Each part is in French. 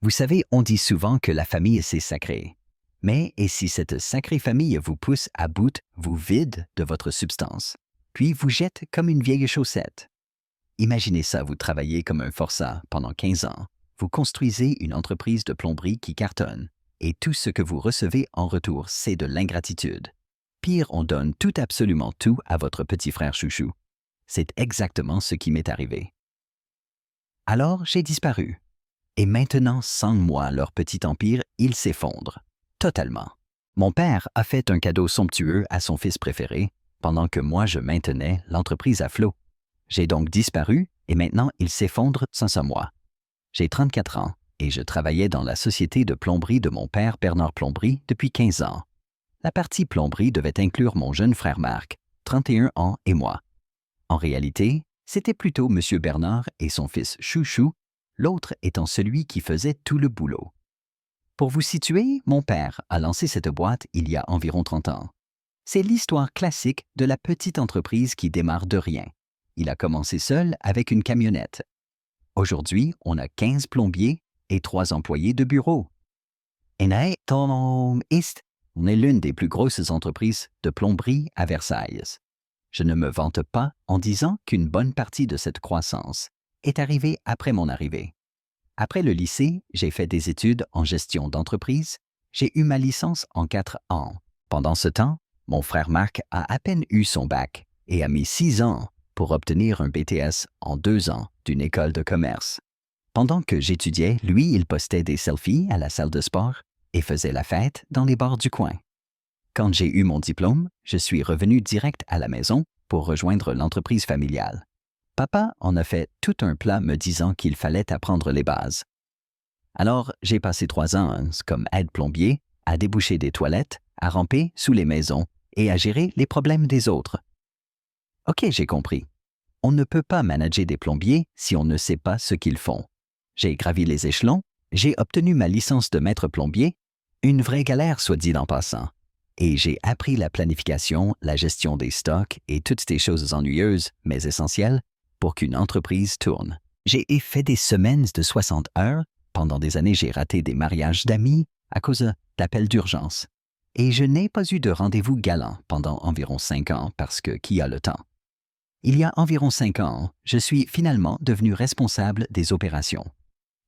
Vous savez, on dit souvent que la famille, c'est sacré. Mais et si cette sacrée famille vous pousse à bout, vous vide de votre substance, puis vous jette comme une vieille chaussette? Imaginez ça, vous travaillez comme un forçat pendant 15 ans. Vous construisez une entreprise de plomberie qui cartonne. Et tout ce que vous recevez en retour, c'est de l'ingratitude. Pire, on donne tout, absolument tout à votre petit frère chouchou. C'est exactement ce qui m'est arrivé. Alors, j'ai disparu. Et maintenant, sans moi, leur petit empire, il s'effondre. Totalement. Mon père a fait un cadeau somptueux à son fils préféré, pendant que moi je maintenais l'entreprise à flot. J'ai donc disparu et maintenant il s'effondre sans moi. J'ai 34 ans et je travaillais dans la société de plomberie de mon père Bernard Plomberie depuis 15 ans. La partie plomberie devait inclure mon jeune frère Marc, 31 ans, et moi. En réalité, c'était plutôt M. Bernard et son fils Chouchou, l'autre étant celui qui faisait tout le boulot. Pour vous situer, mon père a lancé cette boîte il y a environ 30 ans. C'est l'histoire classique de la petite entreprise qui démarre de rien. Il a commencé seul avec une camionnette. Aujourd'hui, on a 15 plombiers et 3 employés de bureau. On est l'une des plus grosses entreprises de plomberie à Versailles. Je ne me vante pas en disant qu'une bonne partie de cette croissance est arrivée après mon arrivée. Après le lycée, j'ai fait des études en gestion d'entreprise. J'ai eu ma licence en 4 ans. Pendant ce temps, mon frère Marc a à peine eu son bac et a mis 6 ans pour obtenir un BTS en 2 ans d'une école de commerce. Pendant que j'étudiais, lui, il postait des selfies à la salle de sport et faisait la fête dans les bars du coin. Quand j'ai eu mon diplôme, je suis revenu direct à la maison pour rejoindre l'entreprise familiale. Papa en a fait tout un plat me disant qu'il fallait apprendre les bases. Alors, j'ai passé 3 ans comme aide-plombier à déboucher des toilettes, à ramper sous les maisons et à gérer les problèmes des autres. OK, j'ai compris. On ne peut pas manager des plombiers si on ne sait pas ce qu'ils font. J'ai gravi les échelons, j'ai obtenu ma licence de maître plombier, une vraie galère soit dit en passant. Et j'ai appris la planification, la gestion des stocks et toutes ces choses ennuyeuses, mais essentielles, pour qu'une entreprise tourne. J'ai fait des semaines de 60 heures. Pendant des années, j'ai raté des mariages d'amis à cause d'appels d'urgence. Et je n'ai pas eu de rendez-vous galant pendant environ 5 ans parce que qui a le temps? Il y a environ 5 ans, je suis finalement devenu responsable des opérations.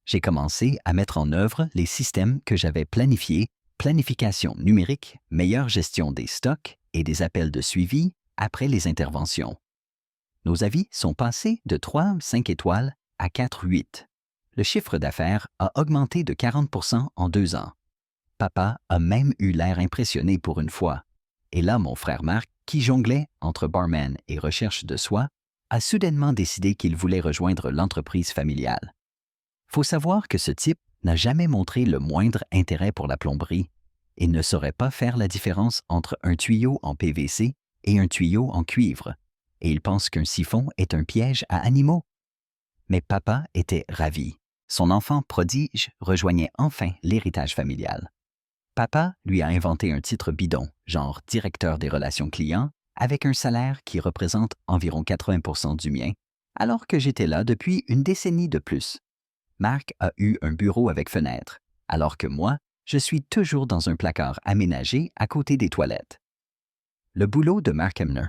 J'ai commencé à mettre en œuvre les systèmes que j'avais planifiés, planification numérique, meilleure gestion des stocks et des appels de suivi après les interventions. Nos avis sont passés de 3-5 étoiles à 4-8. Le chiffre d'affaires a augmenté de 40% en 2 ans. Papa a même eu l'air impressionné pour une fois. Et là, mon frère Marc, qui jonglait entre barman et recherche de soi, a soudainement décidé qu'il voulait rejoindre l'entreprise familiale. Faut savoir que ce type n'a jamais montré le moindre intérêt pour la plomberie et ne saurait pas faire la différence entre un tuyau en PVC et un tuyau en cuivre. Et il pense qu'un siphon est un piège à animaux. Mais papa était ravi. Son enfant prodige rejoignait enfin l'héritage familial. Papa lui a inventé un titre bidon, genre directeur des relations clients, avec un salaire qui représente environ 80% du mien, alors que j'étais là depuis une décennie de plus. Marc a eu un bureau avec fenêtre, alors que moi, je suis toujours dans un placard aménagé à côté des toilettes. Le boulot de Marc Emner.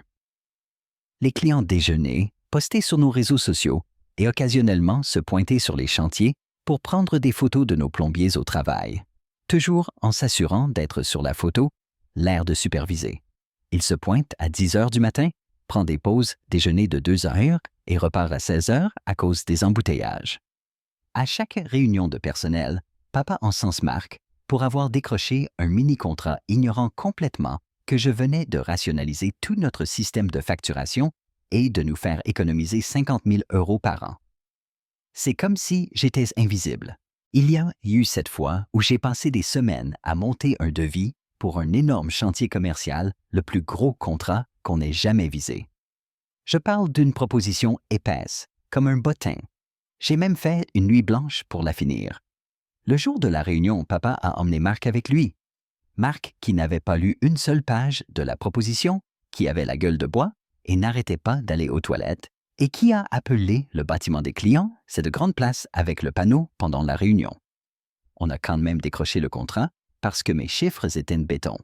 Les clients déjeunaient, postaient sur nos réseaux sociaux et occasionnellement se pointaient sur les chantiers pour prendre des photos de nos plombiers au travail, toujours en s'assurant d'être sur la photo, l'air de superviser. Il se pointe à 10 heures du matin, prend des pauses déjeuner de 2 heures et repart à 16 heures à cause des embouteillages. À chaque réunion de personnel, papa encense Marc pour avoir décroché un mini-contrat ignorant complètement que je venais de rationaliser tout notre système de facturation et de nous faire économiser 50 000 € par an. C'est comme si j'étais invisible. Il y a eu cette fois où j'ai passé des semaines à monter un devis pour un énorme chantier commercial, le plus gros contrat qu'on ait jamais visé. Je parle d'une proposition épaisse, comme un bottin. J'ai même fait une nuit blanche pour la finir. Le jour de la réunion, papa a emmené Marc avec lui. Marc, qui n'avait pas lu une seule page de la proposition, qui avait la gueule de bois et n'arrêtait pas d'aller aux toilettes, et qui a appelé le bâtiment des clients, cette grande place avec le panneau pendant la réunion. on a quand même décroché le contrat parce que mes chiffres étaient de béton.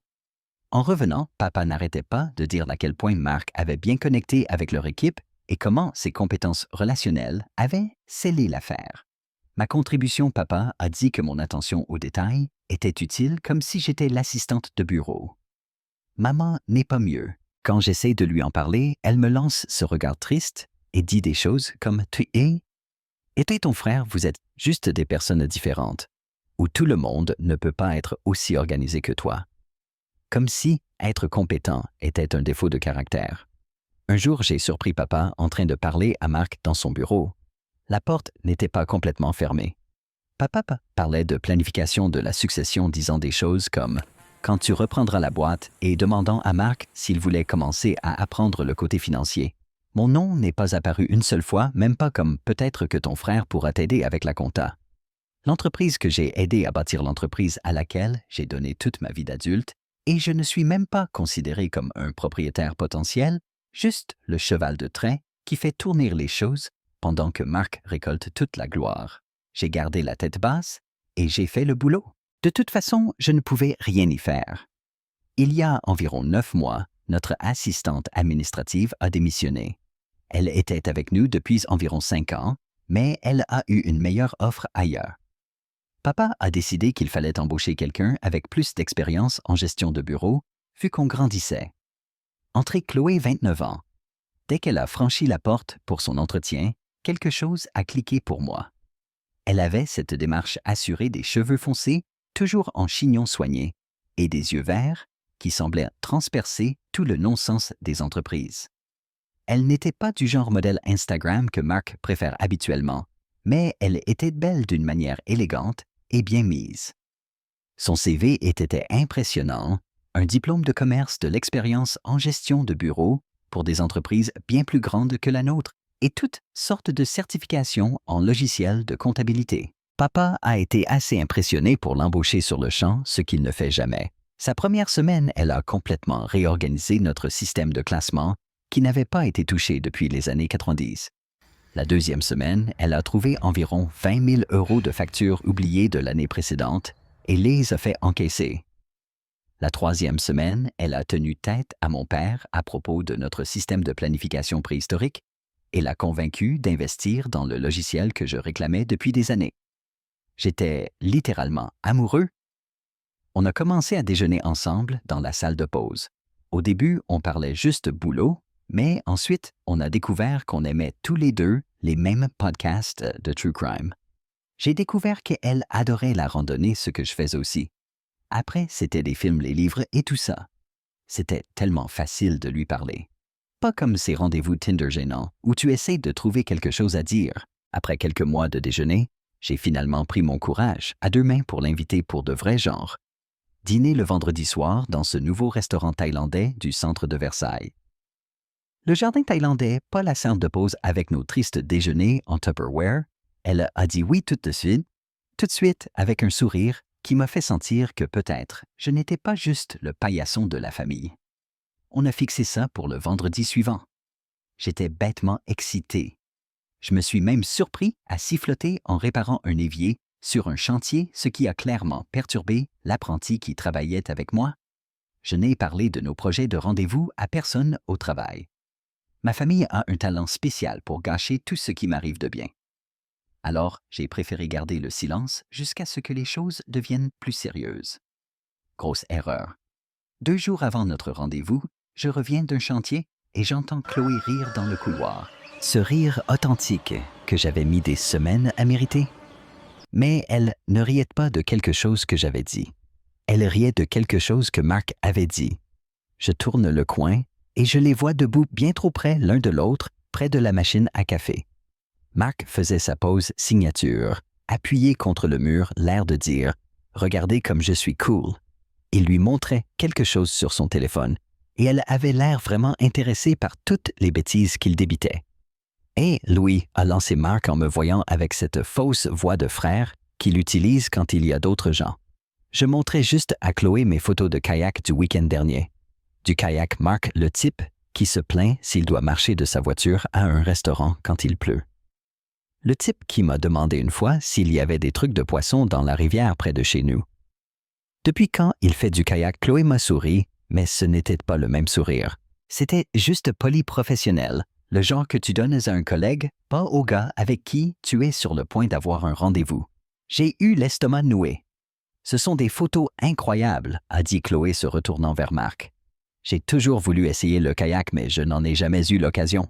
En revenant, papa n'arrêtait pas de dire à quel point Marc avait bien connecté avec leur équipe et comment ses compétences relationnelles avaient scellé l'affaire. Ma contribution, papa, a dit que mon attention aux détails était utile comme si j'étais l'assistante de bureau. Maman n'est pas mieux. Quand j'essaie de lui en parler, elle me lance ce regard triste et dit des choses comme « Tu es ?» Et toi et ton frère, vous êtes juste des personnes différentes, où tout le monde ne peut pas être aussi organisé que toi. Comme si être compétent était un défaut de caractère. Un jour, j'ai surpris papa en train de parler à Marc dans son bureau. La porte n'était pas complètement fermée. Papa parlait de planification de la succession, disant des choses comme « Quand tu reprendras la boîte » et demandant à Marc s'il voulait commencer à apprendre le côté financier. Mon nom n'est pas apparu une seule fois, même pas comme « Peut-être que ton frère pourra t'aider avec la compta ». L'entreprise que j'ai aidé à bâtir l'entreprise à laquelle j'ai donné toute ma vie d'adulte, et je ne suis même pas considéré comme un propriétaire potentiel, juste le cheval de trait qui fait tourner les choses pendant que Marc récolte toute la gloire. J'ai gardé la tête basse et j'ai fait le boulot. De toute façon, je ne pouvais rien y faire. Il y a environ 9 mois, notre assistante administrative a démissionné. Elle était avec nous depuis environ 5 ans, mais elle a eu une meilleure offre ailleurs. Papa a décidé qu'il fallait embaucher quelqu'un avec plus d'expérience en gestion de bureau, vu qu'on grandissait. Entrée Chloé, 29 ans. Dès qu'elle a franchi la porte pour son entretien, quelque chose a cliqué pour moi. Elle avait cette démarche assurée, des cheveux foncés, toujours en chignon soigné, et des yeux verts qui semblaient transpercer tout le non-sens des entreprises. Elle n'était pas du genre modèle Instagram que Marc préfère habituellement, mais elle était belle d'une manière élégante et bien mise. Son CV était impressionnant, un diplôme de commerce, de l'expérience en gestion de bureau pour des entreprises bien plus grandes que la nôtre et toutes sortes de certifications en logiciels de comptabilité. Papa a été assez impressionné pour l'embaucher sur le champ, ce qu'il ne fait jamais. Sa première semaine, elle a complètement réorganisé notre système de classement qui n'avait pas été touché depuis les années 90. La deuxième semaine, elle a trouvé environ 20 000 € de factures oubliées de l'année précédente et les a fait encaisser. La troisième semaine, elle a tenu tête à mon père à propos de notre système de planification préhistorique et l'a convaincu d'investir dans le logiciel que je réclamais depuis des années. J'étais littéralement amoureux. On a commencé à déjeuner ensemble dans la salle de pause. Au début, on parlait juste boulot, mais ensuite, on a découvert qu'on aimait tous les deux les mêmes podcasts de True Crime. J'ai découvert qu'elle adorait la randonnée, ce que je faisais aussi. Après, c'était des films, les livres et tout ça. C'était tellement facile de lui parler. Pas comme ces rendez-vous Tinder gênants où tu essaies de trouver quelque chose à dire. Après quelques mois de déjeuner, j'ai finalement pris mon courage à deux mains pour l'inviter pour de vrais genres. Dîner le vendredi soir dans ce nouveau restaurant thaïlandais du centre de Versailles. Le jardin thaïlandais, pas la salle de pause avec nos tristes déjeuners en Tupperware. Elle a dit oui tout de suite avec un sourire qui m'a fait sentir que peut-être je n'étais pas juste le paillasson de la famille. On a fixé ça pour le vendredi suivant. J'étais bêtement excité. Je me suis même surpris à siffloter en réparant un évier sur un chantier, ce qui a clairement perturbé l'apprenti qui travaillait avec moi. Je n'ai parlé de nos projets de rendez-vous à personne au travail. Ma famille a un talent spécial pour gâcher tout ce qui m'arrive de bien. Alors, j'ai préféré garder le silence jusqu'à ce que les choses deviennent plus sérieuses. Grosse erreur. 2 jours avant notre rendez-vous, je reviens d'un chantier et j'entends Chloé rire dans le couloir. Ce rire authentique que j'avais mis des semaines à mériter. Mais elle ne riait pas de quelque chose que j'avais dit. Elle riait de quelque chose que Marc avait dit. Je tourne le coin et je les vois debout bien trop près l'un de l'autre, près de la machine à café. Marc faisait sa pose signature, appuyé contre le mur, l'air de dire « Regardez comme je suis cool ». Il lui montrait quelque chose sur son téléphone et elle avait l'air vraiment intéressée par toutes les bêtises qu'il débitait. Et Louis a lancé Marc en me voyant avec cette fausse voix de frère qu'il utilise quand il y a d'autres gens. Je montrais juste à Chloé mes photos de kayak du week-end dernier. Du kayak Marc, le type qui se plaint s'il doit marcher de sa voiture à un restaurant quand il pleut. Le type qui m'a demandé une fois s'il y avait des trucs de poisson dans la rivière près de chez nous. Depuis quand il fait du kayak, Chloé m'a souri, mais ce n'était pas le même sourire. C'était juste polyprofessionnel, le genre que tu donnes à un collègue, pas au gars avec qui tu es sur le point d'avoir un rendez-vous. J'ai eu l'estomac noué. Ce sont des photos incroyables, a dit Chloé se retournant vers Marc. J'ai toujours voulu essayer le kayak, mais je n'en ai jamais eu l'occasion.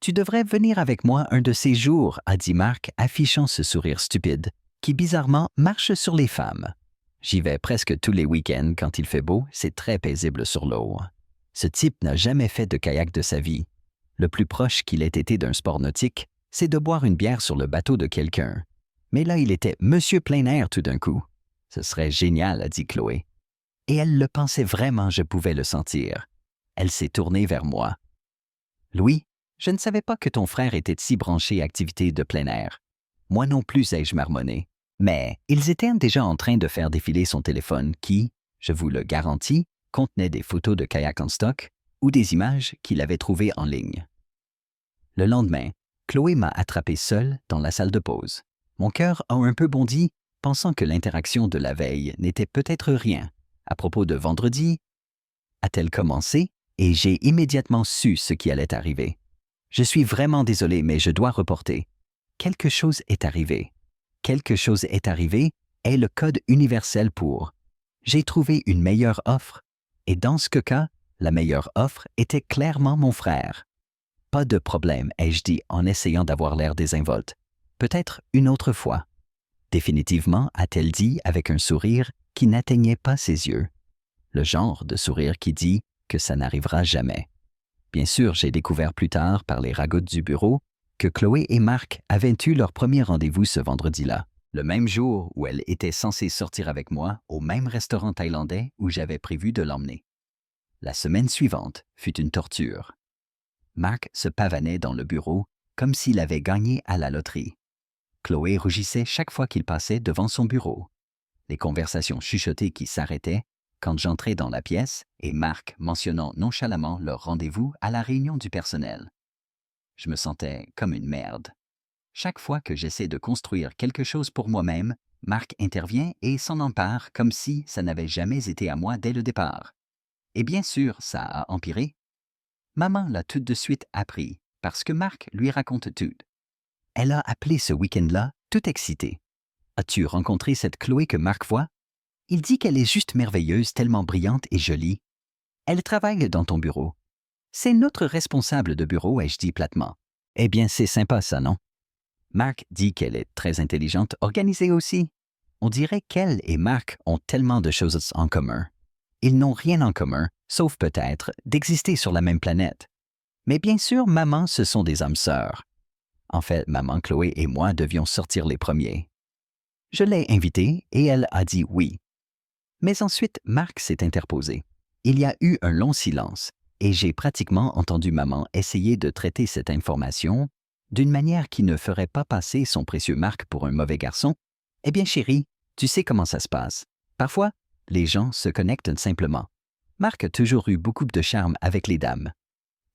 Tu devrais venir avec moi un de ces jours, a dit Marc, affichant ce sourire stupide, qui bizarrement marche sur les femmes. J'y vais presque tous les week-ends quand il fait beau, c'est très paisible sur l'eau. Ce type n'a jamais fait de kayak de sa vie. Le plus proche qu'il ait été d'un sport nautique, c'est de boire une bière sur le bateau de quelqu'un. Mais là, il était Monsieur plein air tout d'un coup. Ce serait génial, a dit Chloé. Et elle le pensait vraiment, je pouvais le sentir. Elle s'est tournée vers moi. Louis, je ne savais pas que ton frère était si branché activité de plein air. Moi non plus, ai-je marmonné. Mais ils étaient déjà en train de faire défiler son téléphone qui, je vous le garantis, contenait des photos de kayak en stock ou des images qu'il avait trouvées en ligne. Le lendemain, Chloé m'a attrapé seule dans la salle de pause. Mon cœur a un peu bondi, pensant que l'interaction de la veille n'était peut-être rien. À propos de vendredi, a-t-elle commencé? Et j'ai immédiatement su ce qui allait arriver. Je suis vraiment désolé, mais je dois reporter. Quelque chose est arrivé. Quelque chose est arrivé est le code universel pour « J'ai trouvé une meilleure offre ». Et dans ce cas, la meilleure offre était clairement mon frère. Pas de problème, ai-je dit en essayant d'avoir l'air désinvolte. Peut-être une autre fois. Définitivement, a-t-elle dit avec un sourire qui n'atteignait pas ses yeux. Le genre de sourire qui dit que ça n'arrivera jamais. Bien sûr, j'ai découvert plus tard par les ragots du bureau que Chloé et Marc avaient eu leur premier rendez-vous ce vendredi-là, le même jour où elle était censée sortir avec moi au même restaurant thaïlandais où j'avais prévu de l'emmener. La semaine suivante fut une torture. Marc se pavanait dans le bureau comme s'il avait gagné à la loterie. Chloé rougissait chaque fois qu'il passait devant son bureau. Les conversations chuchotées qui s'arrêtaient quand j'entrais dans la pièce et Marc mentionnant nonchalamment leur rendez-vous à la réunion du personnel. Je me sentais comme une merde. Chaque fois que j'essaie de construire quelque chose pour moi-même, Marc intervient et s'en empare comme si ça n'avait jamais été à moi dès le départ. Et bien sûr, ça a empiré. Maman l'a tout de suite appris, parce que Marc lui raconte tout. Elle a appelé ce week-end-là, tout excitée. « As-tu rencontré cette Chloé que Marc voit? Il dit qu'elle est juste merveilleuse, tellement brillante et jolie. Elle travaille dans ton bureau. C'est notre responsable de bureau, ai-je dit platement. Eh bien, c'est sympa ça, non? Marc dit qu'elle est très intelligente, organisée aussi. On dirait qu'elle et Marc ont tellement de choses en commun. Ils n'ont rien en commun, sauf peut-être d'exister sur la même planète. Mais bien sûr, maman, ce sont des âmes sœurs. En fait, maman Chloé et moi devions sortir les premiers. Je l'ai invitée et elle a dit oui. Mais ensuite, Marc s'est interposé. Il y a eu un long silence et j'ai pratiquement entendu maman essayer de traiter cette information d'une manière qui ne ferait pas passer son précieux Marc pour un mauvais garçon. Eh bien chérie, tu sais comment ça se passe. Parfois, les gens se connectent simplement. Marc a toujours eu beaucoup de charme avec les dames.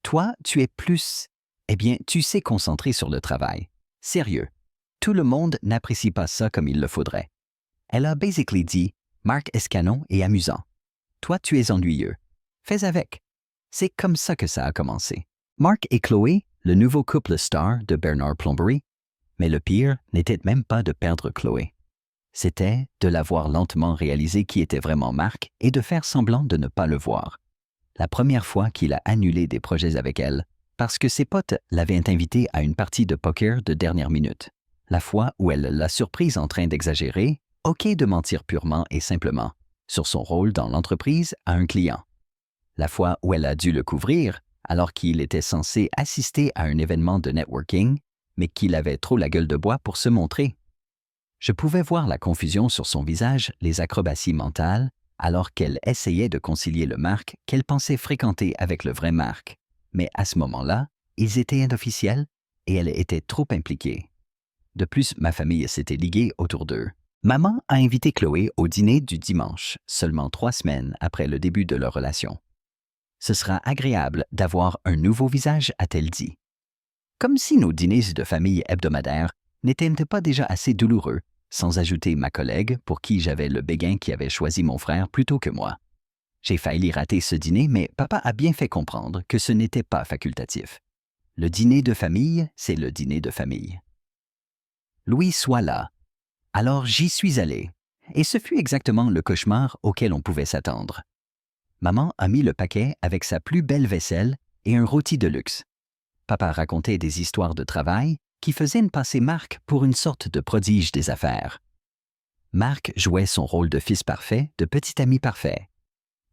Toi, tu es plus... Eh bien, tu sais concentrer sur le travail. Sérieux. Tout le monde n'apprécie pas ça comme il le faudrait. Elle a basically dit, Marc est canon et amusant. Toi, tu es ennuyeux. Fais avec. C'est comme ça que ça a commencé. Marc et Chloé, le nouveau couple star de Bernard Plombery. Mais le pire n'était même pas de perdre Chloé. C'était de la voir lentement réaliser qui était vraiment Marc et de faire semblant de ne pas le voir. La première fois qu'il a annulé des projets avec elle, parce que ses potes l'avaient invité à une partie de poker de dernière minute. La fois où elle l'a surprise en train d'exagérer, OK de mentir purement et simplement, sur son rôle dans l'entreprise à un client. La fois où elle a dû le couvrir, alors qu'il était censé assister à un événement de networking, mais qu'il avait trop la gueule de bois pour se montrer. Je pouvais voir la confusion sur son visage, les acrobaties mentales, alors qu'elle essayait de concilier le Marc qu'elle pensait fréquenter avec le vrai Marc. Mais à ce moment-là, ils étaient inofficiels et elle était trop impliquée. De plus, ma famille s'était liguée autour d'eux. Maman a invité Chloé au dîner du dimanche, seulement 3 semaines après le début de leur relation. Ce sera agréable d'avoir un nouveau visage, a-t-elle dit. Comme si nos dîners de famille hebdomadaires n'étaient pas déjà assez douloureux, sans ajouter ma collègue pour qui j'avais le béguin qui avait choisi mon frère plutôt que moi. J'ai failli rater ce dîner, mais papa a bien fait comprendre que ce n'était pas facultatif. Le dîner de famille, c'est le dîner de famille. Louis soit là. Alors j'y suis allé, et ce fut exactement le cauchemar auquel on pouvait s'attendre. Maman a mis le paquet avec sa plus belle vaisselle et un rôti de luxe. Papa racontait des histoires de travail qui faisaient passer Marc pour une sorte de prodige des affaires. Marc jouait son rôle de fils parfait, de petit ami parfait.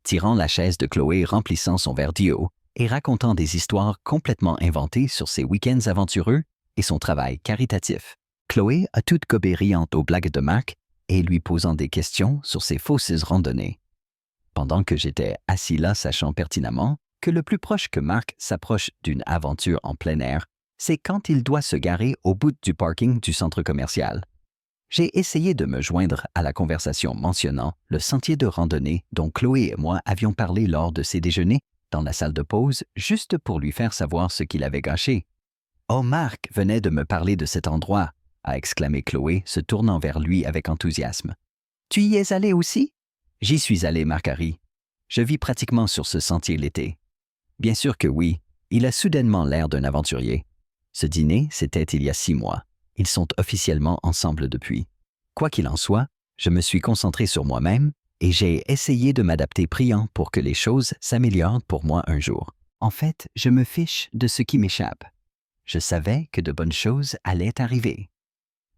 Tirant la chaise de Chloé, remplissant son verre d'eau et racontant des histoires complètement inventées sur ses week-ends aventureux et son travail caritatif. Chloé a toute gobé riante aux blagues de Marc et lui posant des questions sur ses fausses randonnées. Pendant que j'étais assis là sachant pertinemment que le plus proche que Marc s'approche d'une aventure en plein air, c'est quand il doit se garer au bout du parking du centre commercial. J'ai essayé de me joindre à la conversation mentionnant le sentier de randonnée dont Chloé et moi avions parlé lors de ses déjeuners dans la salle de pause juste pour lui faire savoir ce qu'il avait gâché. « Oh, Marc venait de me parler de cet endroit !» a exclamé Chloé, se tournant vers lui avec enthousiasme. « Tu y es allé aussi ?»« J'y suis allé, Marc-Harry. Je vis pratiquement sur ce sentier l'été. » Bien sûr que oui, il a soudainement l'air d'un aventurier. Ce dîner, c'était il y a 6 mois. Ils sont officiellement ensemble depuis. Quoi qu'il en soit, je me suis concentré sur moi-même et j'ai essayé de m'adapter priant pour que les choses s'améliorent pour moi un jour. En fait, je me fiche de ce qui m'échappe. Je savais que de bonnes choses allaient arriver.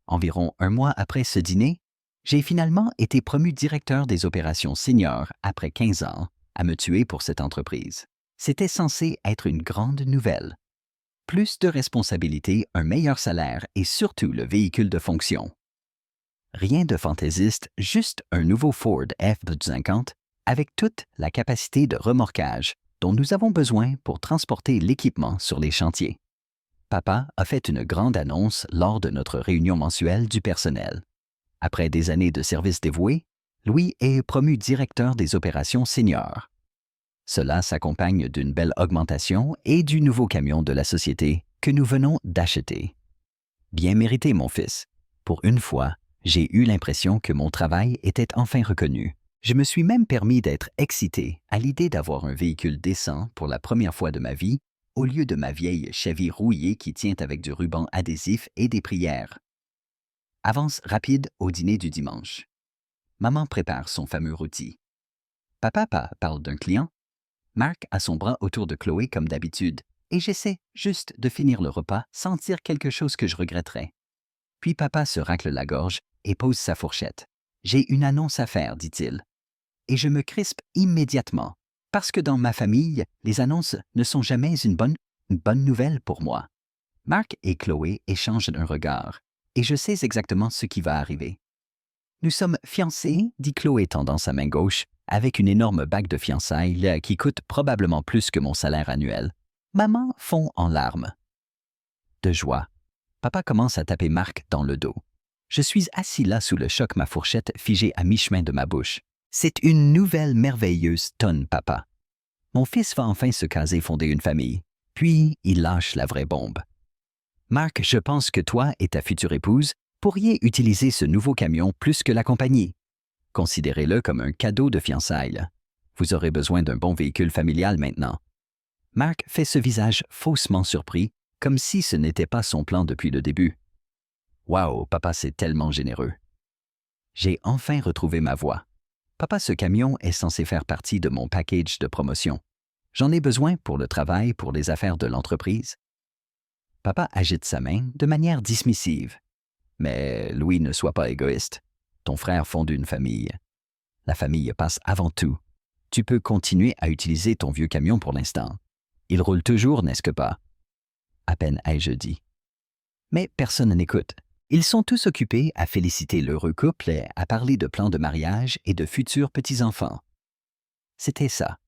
Environ 1 mois après ce dîner, j'ai finalement été promu directeur des opérations seniors après 15 ans à me tuer pour cette entreprise. C'était censé être une grande nouvelle. Plus de responsabilités, un meilleur salaire et surtout le véhicule de fonction. Rien de fantaisiste, juste un nouveau Ford F-250 avec toute la capacité de remorquage dont nous avons besoin pour transporter l'équipement sur les chantiers. Papa a fait une grande annonce lors de notre réunion mensuelle du personnel. Après des années de service dévoué, Louis est promu directeur des opérations seniors. Cela s'accompagne d'une belle augmentation et du nouveau camion de la société que nous venons d'acheter. Bien mérité, mon fils. Pour une fois, j'ai eu l'impression que mon travail était enfin reconnu. Je me suis même permis d'être excité à l'idée d'avoir un véhicule décent pour la première fois de ma vie, au lieu de ma vieille Chevy rouillée qui tient avec du ruban adhésif et des prières. Avance rapide au dîner du dimanche. Maman prépare son fameux rôti. Papa parle d'un client. Marc a son bras autour de Chloé comme d'habitude, et j'essaie juste de finir le repas sans dire quelque chose que je regretterais. Puis papa se racle la gorge et pose sa fourchette. « J'ai une annonce à faire, dit-il. » Et je me crispe immédiatement, parce que dans ma famille, les annonces ne sont jamais une bonne nouvelle pour moi. Marc et Chloé échangent un regard, et je sais exactement ce qui va arriver. « Nous sommes fiancés, dit Chloé tendant sa main gauche, avec une énorme bague de fiançailles qui coûte probablement plus que mon salaire annuel. Maman fond en larmes. De joie, papa commence à taper Marc dans le dos. Je suis assis là sous le choc, ma fourchette figée à mi-chemin de ma bouche. C'est une nouvelle merveilleuse tonne, papa. Mon fils va enfin se caser, fonder une famille. Puis, il lâche la vraie bombe. Marc, je pense que toi et ta future épouse pourriez utiliser ce nouveau camion plus que la compagnie. Considérez-le comme un cadeau de fiançailles. Vous aurez besoin d'un bon véhicule familial maintenant. Marc fait ce visage faussement surpris, comme si ce n'était pas son plan depuis le début. Waouh, papa, c'est tellement généreux. J'ai enfin retrouvé ma voix. Papa, ce camion est censé faire partie de mon package de promotion. J'en ai besoin pour le travail, pour les affaires de l'entreprise. Papa agite sa main de manière dismissive. Mais Louis, ne sois pas égoïste. Ton frère fonde une famille. La famille passe avant tout. Tu peux continuer à utiliser ton vieux camion pour l'instant. Il roule toujours, n'est-ce que pas? À peine ai-je dit. Mais personne n'écoute. Ils sont tous occupés à féliciter l'heureux couple et à parler de plans de mariage et de futurs petits-enfants. C'était ça.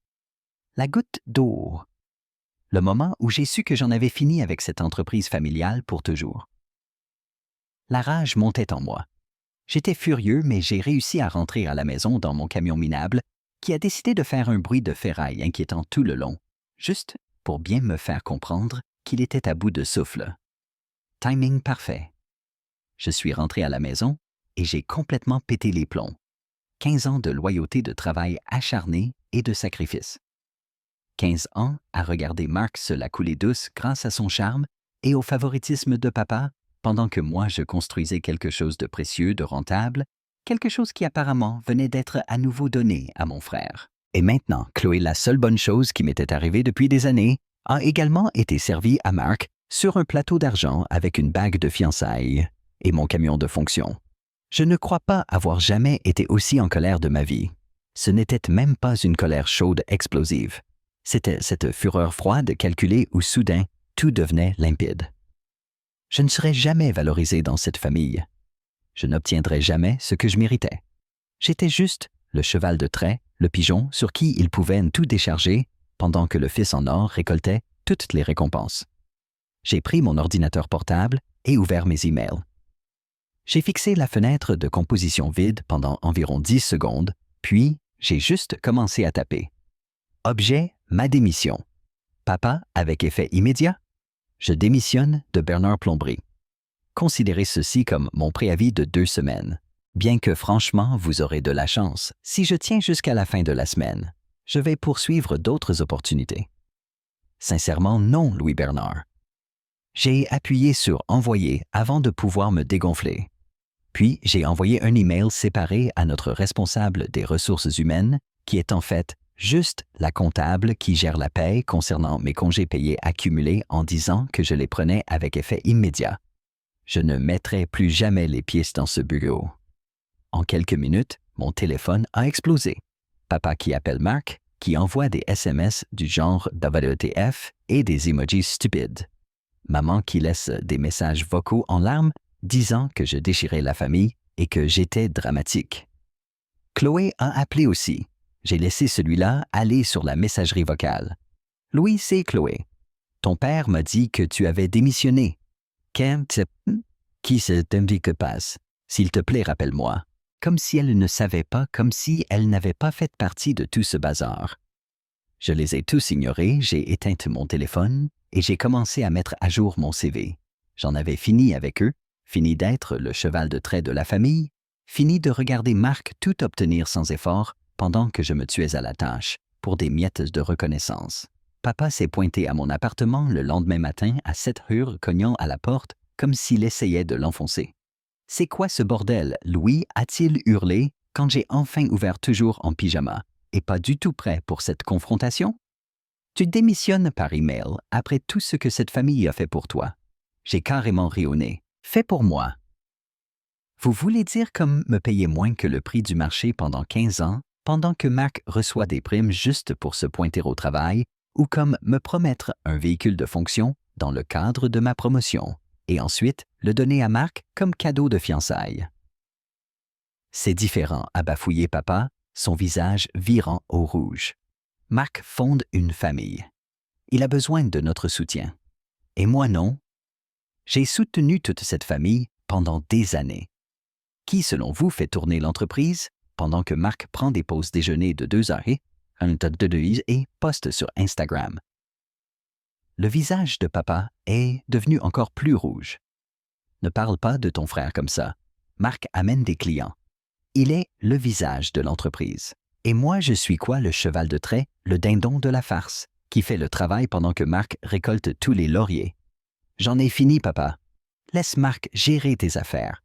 La goutte d'eau. Le moment où j'ai su que j'en avais fini avec cette entreprise familiale pour toujours. La rage montait en moi. J'étais furieux, mais j'ai réussi à rentrer à la maison dans mon camion minable qui a décidé de faire un bruit de ferraille inquiétant tout le long, juste pour bien me faire comprendre qu'il était à bout de souffle. Timing parfait. Je suis rentré à la maison et j'ai complètement pété les plombs. 15 ans de loyauté, de travail acharné et de sacrifice. 15 ans à regarder Mark se la couler douce grâce à son charme et au favoritisme de papa, pendant que moi je construisais quelque chose de précieux, de rentable, quelque chose qui apparemment venait d'être à nouveau donné à mon frère. Et maintenant, Chloé, la seule bonne chose qui m'était arrivée depuis des années, a également été servie à Mark sur un plateau d'argent avec une bague de fiançailles et mon camion de fonction. Je ne crois pas avoir jamais été aussi en colère de ma vie. Ce n'était même pas une colère chaude explosive. C'était cette fureur froide, calculée où soudain, tout devenait limpide. Je ne serais jamais valorisé dans cette famille. Je n'obtiendrais jamais ce que je méritais. J'étais juste le cheval de trait, le pigeon sur qui ils pouvaient tout décharger pendant que le fils en or récoltait toutes les récompenses. J'ai pris mon ordinateur portable et ouvert mes emails. J'ai fixé la fenêtre de composition vide pendant environ 10 secondes, puis j'ai juste commencé à taper. Objet, ma démission. Papa, avec effet immédiat. Je démissionne de Bernard Plomberie. Considérez ceci comme mon préavis de 2 semaines. Bien que franchement, vous aurez de la chance. Si je tiens jusqu'à la fin de la semaine, je vais poursuivre d'autres opportunités. Sincèrement, non, Louis Bernard. J'ai appuyé sur « Envoyer » avant de pouvoir me dégonfler. Puis, j'ai envoyé un email séparé à notre responsable des ressources humaines, qui est en fait juste la comptable qui gère la paie concernant mes congés payés accumulés, en disant que je les prenais avec effet immédiat. Je ne mettrai plus jamais les pieds dans ce bureau. En quelques minutes, mon téléphone a explosé. Papa qui appelle Mark, qui envoie des SMS du genre WTF et des emojis stupides. Maman qui laisse des messages vocaux en larmes disant que je déchirais la famille et que j'étais dramatique. Chloé a appelé aussi. J'ai laissé celui-là aller sur la messagerie vocale. Louis, c'est Chloé. Ton père m'a dit que tu avais démissionné. Qui se t'indique passe? S'il te plaît, rappelle-moi. Comme si elle ne savait pas, comme si elle n'avait pas fait partie de tout ce bazar. Je les ai tous ignorés, j'ai éteint mon téléphone et j'ai commencé à mettre à jour mon CV. J'en avais fini avec eux, fini d'être le cheval de trait de la famille, fini de regarder Mark tout obtenir sans effort pendant que je me tuais à la tâche pour des miettes de reconnaissance. Papa s'est pointé à mon appartement le lendemain matin à 7 heures, cognant à la porte comme s'il essayait de l'enfoncer. « C'est quoi ce bordel, Louis » a-t-il hurlé quand j'ai enfin ouvert, toujours en pyjama, et pas du tout prêt pour cette confrontation? Tu démissionnes par email après tout ce que cette famille a fait pour toi. J'ai carrément ri au nez. Fait pour moi. Vous voulez dire comme me payer moins que le prix du marché pendant 15 ans, pendant que Mark reçoit des primes juste pour se pointer au travail, ou comme me promettre un véhicule de fonction dans le cadre de ma promotion, et ensuite le donner à Mark comme cadeau de fiançailles. C'est différent, a bafouillé papa, son visage virant au rouge. Mark fonde une famille. Il a besoin de notre soutien. Et moi non. J'ai soutenu toute cette famille pendant des années. Qui, selon vous, fait tourner l'entreprise pendant que Mark prend des pauses déjeuner de 2 heures et poste sur Instagram? Le visage de papa est devenu encore plus rouge. Ne parle pas de ton frère comme ça. Mark amène des clients. Il est le visage de l'entreprise. Et moi, je suis quoi, le cheval de trait, le dindon de la farce, qui fait le travail pendant que Mark récolte tous les lauriers? J'en ai fini, papa. Laisse Mark gérer tes affaires.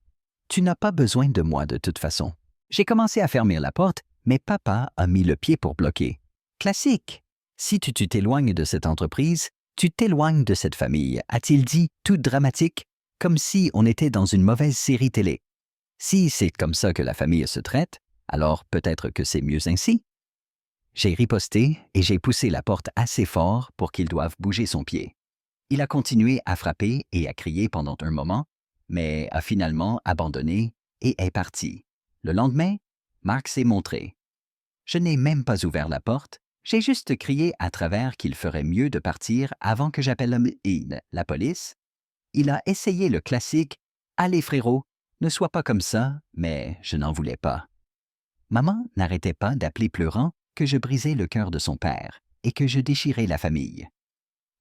Tu n'as pas besoin de moi de toute façon. J'ai commencé à fermer la porte, mais papa a mis le pied pour bloquer. Classique. Si tu t'éloignes de cette entreprise, tu t'éloignes de cette famille, a-t-il dit, tout dramatique, comme si on était dans une mauvaise série télé. Si c'est comme ça que la famille se traite, alors peut-être que c'est mieux ainsi. J'ai riposté et j'ai poussé la porte assez fort pour qu'il doive bouger son pied. Il a continué à frapper et à crier pendant un moment, mais a finalement abandonné et est parti. Le lendemain, Mark s'est montré. Je n'ai même pas ouvert la porte, j'ai juste crié à travers qu'il ferait mieux de partir avant que j'appelle la police. Il a essayé le classique « Allez frérot, ne sois pas comme ça », mais je n'en voulais pas. Maman n'arrêtait pas d'appeler pleurant que je brisais le cœur de son père et que je déchirais la famille.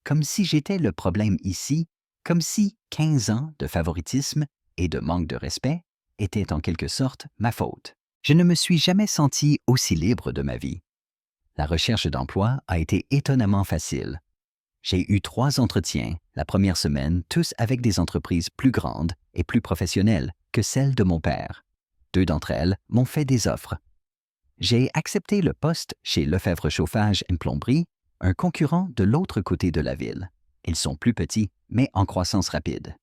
comme si j'étais le problème ici, comme si 15 ans de favoritisme et de manque de respect étaient en quelque sorte ma faute. Je ne me suis jamais senti aussi libre de ma vie. La recherche d'emploi a été étonnamment facile. J'ai eu 3 entretiens la première semaine, tous avec des entreprises plus grandes et plus professionnelles que celles de mon père. 2 d'entre elles m'ont fait des offres. J'ai accepté le poste chez Lefebvre Chauffage et Plomberie, un concurrent de l'autre côté de la ville. Ils sont plus petits, mais en croissance rapide.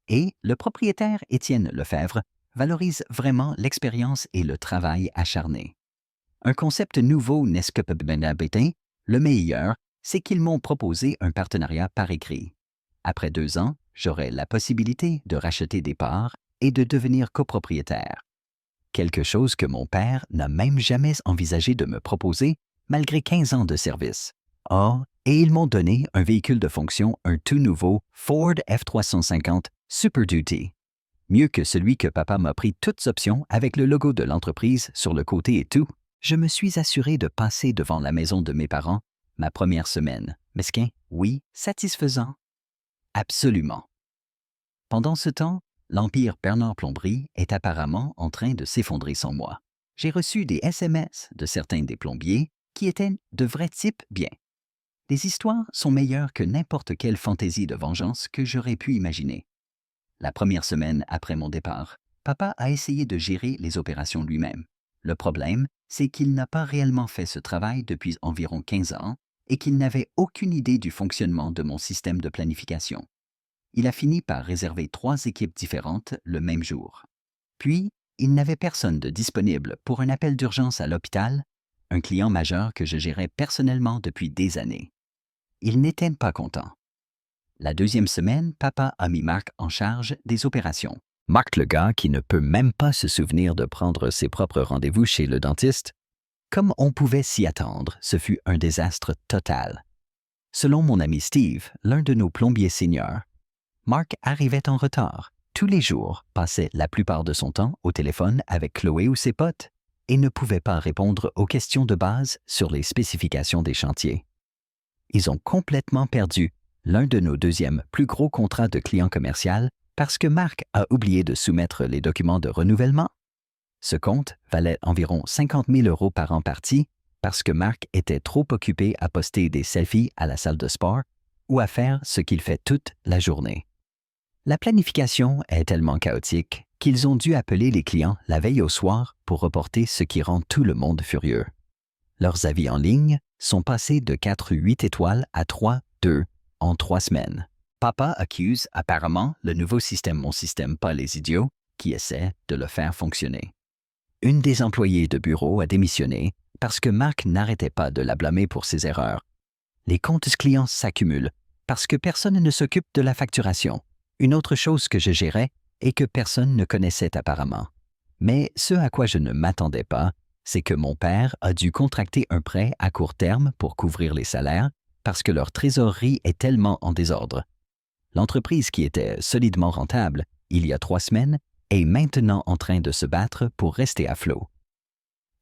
Et le propriétaire Étienne Lefebvre valorise vraiment l'expérience et le travail acharné. Un concept nouveau n'est-ce que le meilleur, c'est qu'ils m'ont proposé un partenariat par écrit. Après 2 ans, j'aurai la possibilité de racheter des parts et de devenir copropriétaire. Quelque chose que mon père n'a même jamais envisagé de me proposer malgré 15 ans de service. Oh, et ils m'ont donné un véhicule de fonction, un tout nouveau Ford F350 Super Duty. Mieux que celui que papa m'a pris toutes options avec le logo de l'entreprise sur le côté et tout. Je me suis assuré de passer devant la maison de mes parents ma première semaine. Mesquin, oui, satisfaisant. Absolument. Pendant ce temps, l'empire Bernard Plomberie est apparemment en train de s'effondrer sans moi. J'ai reçu des SMS de certains des plombiers qui étaient de vrais types bien. Les histoires sont meilleures que n'importe quelle fantaisie de vengeance que j'aurais pu imaginer. La première semaine après mon départ, papa a essayé de gérer les opérations lui-même. Le problème, c'est qu'il n'a pas réellement fait ce travail depuis environ 15 ans et qu'il n'avait aucune idée du fonctionnement de mon système de planification. Il a fini par réserver 3 équipes différentes le même jour. Puis, il n'avait personne de disponible pour un appel d'urgence à l'hôpital, un client majeur que je gérais personnellement depuis des années. Il n'était pas content. La deuxième semaine, papa a mis Marc en charge des opérations. Marc le gars qui ne peut même pas se souvenir de prendre ses propres rendez-vous chez le dentiste. Comme on pouvait s'y attendre, ce fut un désastre total. Selon mon ami Steve, l'un de nos plombiers seniors, Marc arrivait en retard. Tous les jours, passait la plupart de son temps au téléphone avec Chloé ou ses potes et ne pouvait pas répondre aux questions de base sur les spécifications des chantiers. Ils ont complètement perdu l'un de nos deuxièmes plus gros contrats de client commercial parce que Marc a oublié de soumettre les documents de renouvellement. Ce compte valait environ 50 000 € par an parti parce que Marc était trop occupé à poster des selfies à la salle de sport ou à faire ce qu'il fait toute la journée. La planification est tellement chaotique qu'ils ont dû appeler les clients la veille au soir pour reporter ce qui rend tout le monde furieux. Leurs avis en ligne sont passés de 4,8 étoiles à 3,2 en 3 semaines. Papa accuse apparemment le nouveau système Mon Système pas les idiots qui essaie de le faire fonctionner. Une des employées de bureau a démissionné parce que Marc n'arrêtait pas de la blâmer pour ses erreurs. Les comptes clients s'accumulent parce que personne ne s'occupe de la facturation. Une autre chose que je gérais et que personne ne connaissait apparemment. Mais ce à quoi je ne m'attendais pas, c'est que mon père a dû contracter un prêt à court terme pour couvrir les salaires parce que leur trésorerie est tellement en désordre. L'entreprise qui était solidement rentable il y a 3 semaines est maintenant en train de se battre pour rester à flot.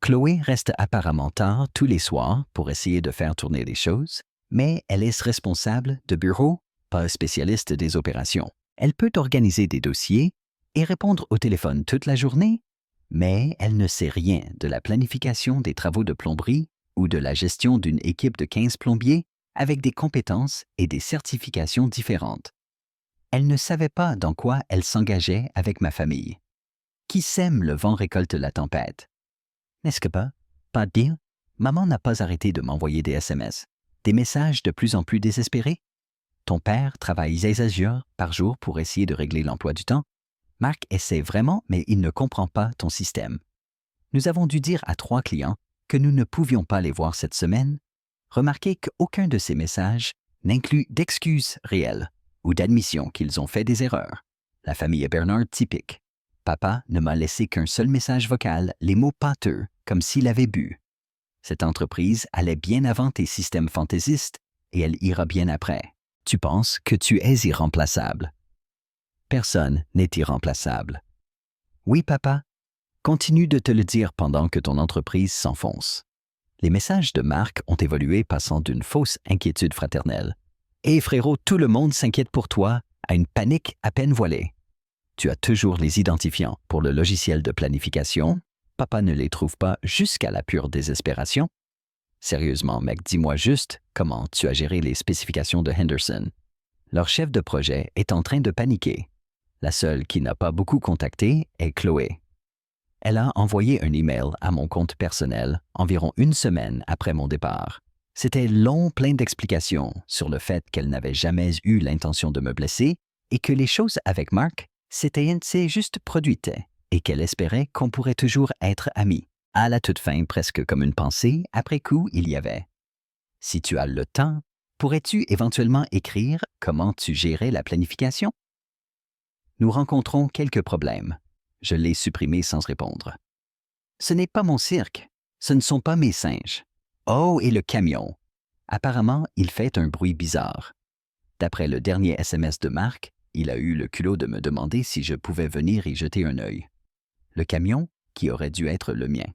Chloé reste apparemment tard tous les soirs pour essayer de faire tourner les choses, mais elle est responsable de bureau, pas spécialiste des opérations. Elle peut organiser des dossiers et répondre au téléphone toute la journée, mais elle ne sait rien de la planification des travaux de plomberie ou de la gestion d'une équipe de 15 plombiers avec des compétences et des certifications différentes. Elle ne savait pas dans quoi elle s'engageait avec ma famille. Qui sème le vent récolte la tempête. N'est-ce que pas? Pas de dire? Maman n'a pas arrêté de m'envoyer des SMS, des messages de plus en plus désespérés. Ton père travaille 16 heures par jour pour essayer de régler l'emploi du temps. Marc essaie vraiment, mais il ne comprend pas ton système. Nous avons dû dire à 3 clients que nous ne pouvions pas les voir cette semaine. Remarquez qu'aucun de ces messages n'inclut d'excuses réelles ou d'admission qu'ils ont fait des erreurs. La famille Bernard typique. Papa ne m'a laissé qu'un seul message vocal, les mots pâteux, comme s'il avait bu. Cette entreprise allait bien avant tes systèmes fantaisistes et elle ira bien après. Tu penses que tu es irremplaçable. Personne n'est irremplaçable. Oui, papa, continue de te le dire pendant que ton entreprise s'enfonce. Les messages de Marc ont évolué passant d'une fausse inquiétude fraternelle Hé frérot, tout le monde s'inquiète pour toi, a une panique à peine voilée. Tu as toujours les identifiants pour le logiciel de planification. Papa ne les trouve pas jusqu'à la pure désespération. Sérieusement, mec, dis-moi juste comment tu as géré les spécifications de Henderson. Leur chef de projet est en train de paniquer. La seule qui n'a pas beaucoup contacté est Chloé. Elle a envoyé un email à mon compte personnel environ une semaine après mon départ. C'était long, plein d'explications sur le fait qu'elle n'avait jamais eu l'intention de me blesser et que les choses avec Mark s'étaient juste produites et qu'elle espérait qu'on pourrait toujours être amis. À la toute fin, presque comme une pensée, après coup, il y avait « Si tu as le temps, pourrais-tu éventuellement écrire comment tu gérais la planification? » Nous rencontrons quelques problèmes. Je l'ai supprimé sans répondre. Ce n'est pas mon cirque. Ce ne sont pas mes singes. Oh, et le camion. Apparemment, il fait un bruit bizarre. D'après le dernier SMS de Marc, il a eu le culot de me demander si je pouvais venir y jeter un œil. Le camion qui aurait dû être le mien.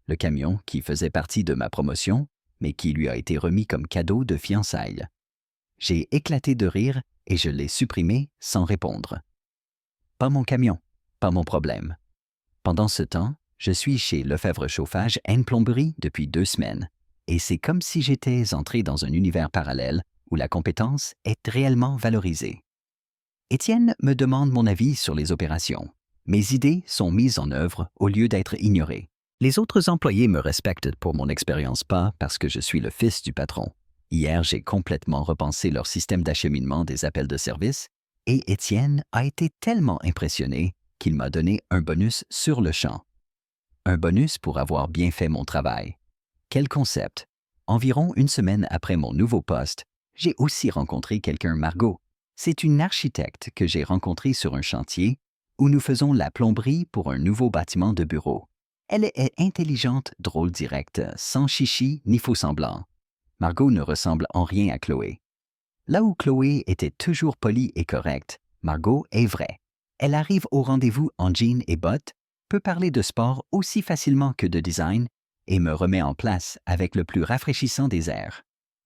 Le camion qui faisait partie de ma promotion, mais qui lui a été remis comme cadeau de fiançailles. J'ai éclaté de rire et je l'ai supprimé sans répondre. Pas mon camion, pas mon problème. Pendant ce temps, je suis chez Lefebvre Chauffage & Plomberie depuis 2 semaines, et c'est comme si j'étais entré dans un univers parallèle où la compétence est réellement valorisée. Étienne me demande mon avis sur les opérations. Mes idées sont mises en œuvre au lieu d'être ignorées. Les autres employés me respectent pour mon expérience, pas parce que je suis le fils du patron. Hier, j'ai complètement repensé leur système d'acheminement des appels de service, et Étienne a été tellement impressionné qu'il m'a donné un bonus sur le champ. Un bonus pour avoir bien fait mon travail. Quel concept! Environ une semaine après mon nouveau poste, j'ai aussi rencontré quelqu'un, Margot. C'est une architecte que j'ai rencontrée sur un chantier où nous faisons la plomberie pour un nouveau bâtiment de bureau. Elle est intelligente, drôle, directe, sans chichi ni faux-semblant. Margot ne ressemble en rien à Chloé. Là où Chloé était toujours polie et correcte, Margot est vraie. Elle arrive au rendez-vous en jeans et bottes, peut parler de sport aussi facilement que de design et me remet en place avec le plus rafraîchissant des airs.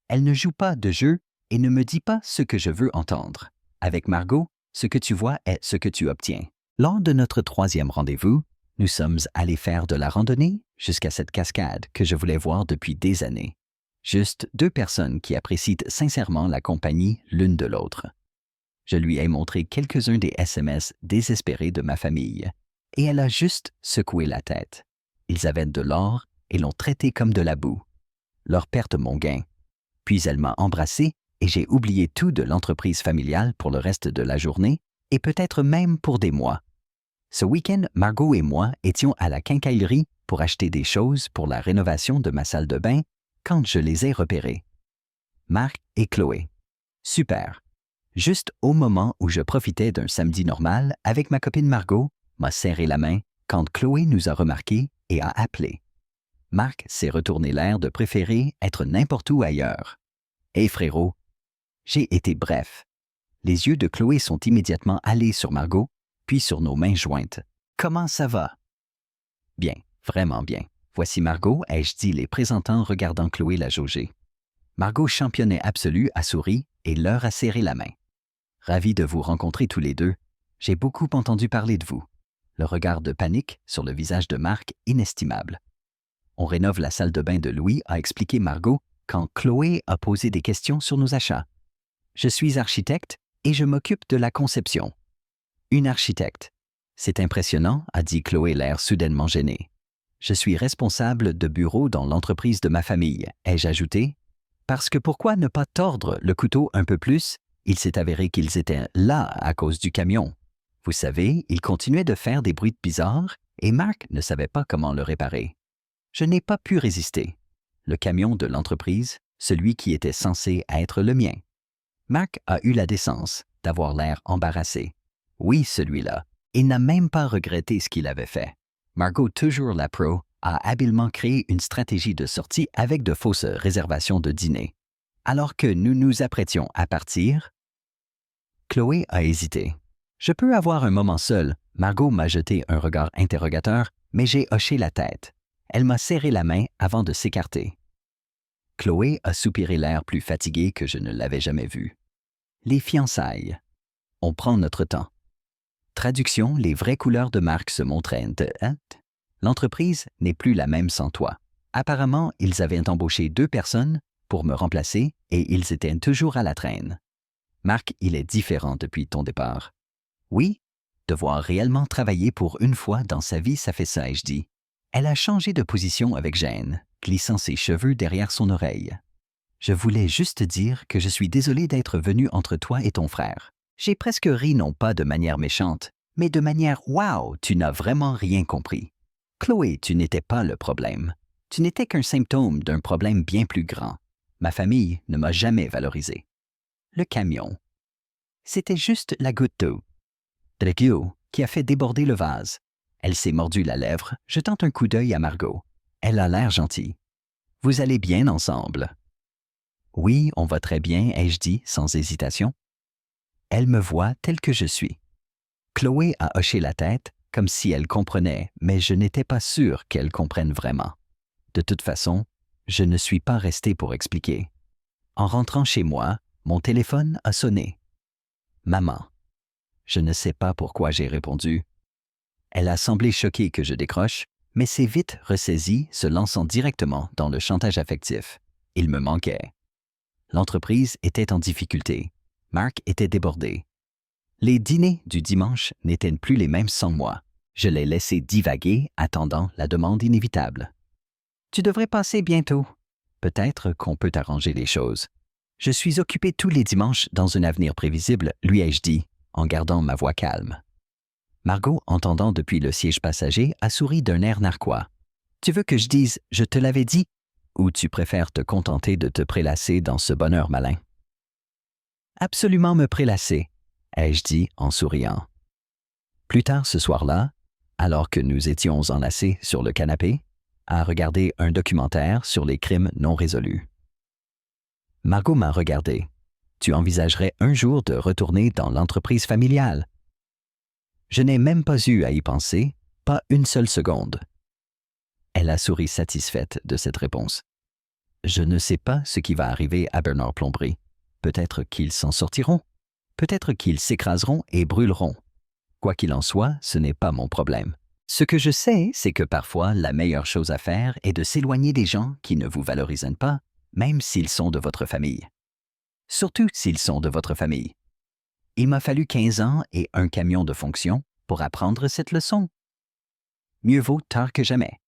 Elle ne joue pas de jeu et ne me dit pas ce que je veux entendre. Avec Margot, ce que tu vois est ce que tu obtiens. Lors de notre 3e rendez-vous, nous sommes allés faire de la randonnée jusqu'à cette cascade que je voulais voir depuis des années. Juste 2 personnes qui apprécient sincèrement la compagnie l'une de l'autre. Je lui ai montré quelques-uns des SMS désespérés de ma famille, et elle a juste secoué la tête. Ils avaient de l'or et l'ont traité comme de la boue. Leur perte mon gain. Puis elle m'a embrassé et j'ai oublié tout de l'entreprise familiale pour le reste de la journée et peut-être même pour des mois. Ce week-end, Margot et moi étions à la quincaillerie pour acheter des choses pour la rénovation de ma salle de bain quand je les ai repérés. Marc et Chloé. Super. Juste au moment où je profitais d'un samedi normal avec ma copine Margot, m'a serré la main quand Chloé nous a remarqués et a appelé. Marc s'est retourné l'air de préférer être n'importe où ailleurs. Hé frérot, j'ai été bref. Les yeux de Chloé sont immédiatement allés sur Margot, puis sur nos mains jointes. Comment ça va? Bien, vraiment bien. Voici Margot, ai-je dit les présentant regardant Chloé la jauger. Margot, championnet absolue, a souri et leur a serré la main. Ravi de vous rencontrer tous les deux. J'ai beaucoup entendu parler de vous. Le regard de panique sur le visage de Marc, inestimable. On rénove la salle de bain de Louis, a expliqué Margot, quand Chloé a posé des questions sur nos achats. Je suis architecte et je m'occupe de la conception. Une architecte. C'est impressionnant, a dit Chloé, l'air soudainement gêné. Je suis responsable de bureau dans l'entreprise de ma famille, ai-je ajouté. Parce que pourquoi ne pas tordre le couteau un peu plus? Il s'est avéré qu'ils étaient là à cause du camion. Vous savez, ils continuaient de faire des bruits bizarres et Marc ne savait pas comment le réparer. Je n'ai pas pu résister. Le camion de l'entreprise, celui qui était censé être le mien. Marc a eu la décence d'avoir l'air embarrassé. Oui, celui-là. Il n'a même pas regretté ce qu'il avait fait. Margot, toujours la pro, a habilement créé une stratégie de sortie avec de fausses réservations de dîner. Alors que nous nous apprêtions à partir, Chloé a hésité. Je peux avoir un moment seul. Margot m'a jeté un regard interrogateur, mais j'ai hoché la tête. Elle m'a serré la main avant de s'écarter. Chloé a soupiré l'air plus fatigué que je ne l'avais jamais vu. Les fiançailles. On prend notre temps. Traduction, les vraies couleurs de Marc se montraient. L'entreprise n'est plus la même sans toi. Apparemment, ils avaient embauché 2 personnes pour me remplacer et ils étaient toujours à la traîne. Marc, il est différent depuis ton départ. Oui, devoir réellement travailler pour une fois dans sa vie, ça fait ça, ai-je dit. Elle a changé de position avec gêne, glissant ses cheveux derrière son oreille. Je voulais juste dire que je suis désolé d'être venu entre toi et ton frère. J'ai presque ri non pas de manière méchante, mais de manière « Wow, tu n'as vraiment rien compris. Chloé, tu n'étais pas le problème. Tu n'étais qu'un symptôme d'un problème bien plus grand. Ma famille ne m'a jamais valorisé. » Le camion. C'était juste la goutte d'eau. Dregio, qui a fait déborder le vase. Elle s'est mordu la lèvre, jetant un coup d'œil à Margot. Elle a l'air gentille. Vous allez bien ensemble? Oui, on va très bien, ai-je dit, sans hésitation. Elle me voit tel que je suis. Chloé a hoché la tête, comme si elle comprenait, mais je n'étais pas sûr qu'elle comprenne vraiment. De toute façon, je ne suis pas resté pour expliquer. En rentrant chez moi, mon téléphone a sonné. Maman. Je ne sais pas pourquoi j'ai répondu. Elle a semblé choquée que je décroche, mais s'est vite ressaisie, se lançant directement dans le chantage affectif. Il me manquait. L'entreprise était en difficulté. Marc était débordé. Les dîners du dimanche n'étaient plus les mêmes sans moi. Je l'ai laissé divaguer, attendant la demande inévitable. Tu devrais passer bientôt. Peut-être qu'on peut arranger les choses. Je suis occupé tous les dimanches dans un avenir prévisible, lui ai-je dit, en gardant ma voix calme. Margot, entendant depuis le siège passager, a souri d'un air narquois. Tu veux que je dise « je te l'avais dit » ou tu préfères te contenter de te prélasser dans ce bonheur malin? Absolument me prélasser, ai-je dit en souriant. Plus tard ce soir-là, alors que nous étions enlacés sur le canapé, à regarder un documentaire sur les crimes non résolus. Margot m'a regardé. Tu envisagerais un jour de retourner dans l'entreprise familiale? Je n'ai même pas eu à y penser, pas une seule seconde. Elle a souri satisfaite de cette réponse. Je ne sais pas ce qui va arriver à Bernard Plombery. Peut-être qu'ils s'en sortiront. Peut-être qu'ils s'écraseront et brûleront. Quoi qu'il en soit, ce n'est pas mon problème. Ce que je sais, c'est que parfois, la meilleure chose à faire est de s'éloigner des gens qui ne vous valorisent pas, même s'ils sont de votre famille. Surtout s'ils sont de votre famille. Il m'a fallu 15 ans et un camion de fonction pour apprendre cette leçon. Mieux vaut tard que jamais.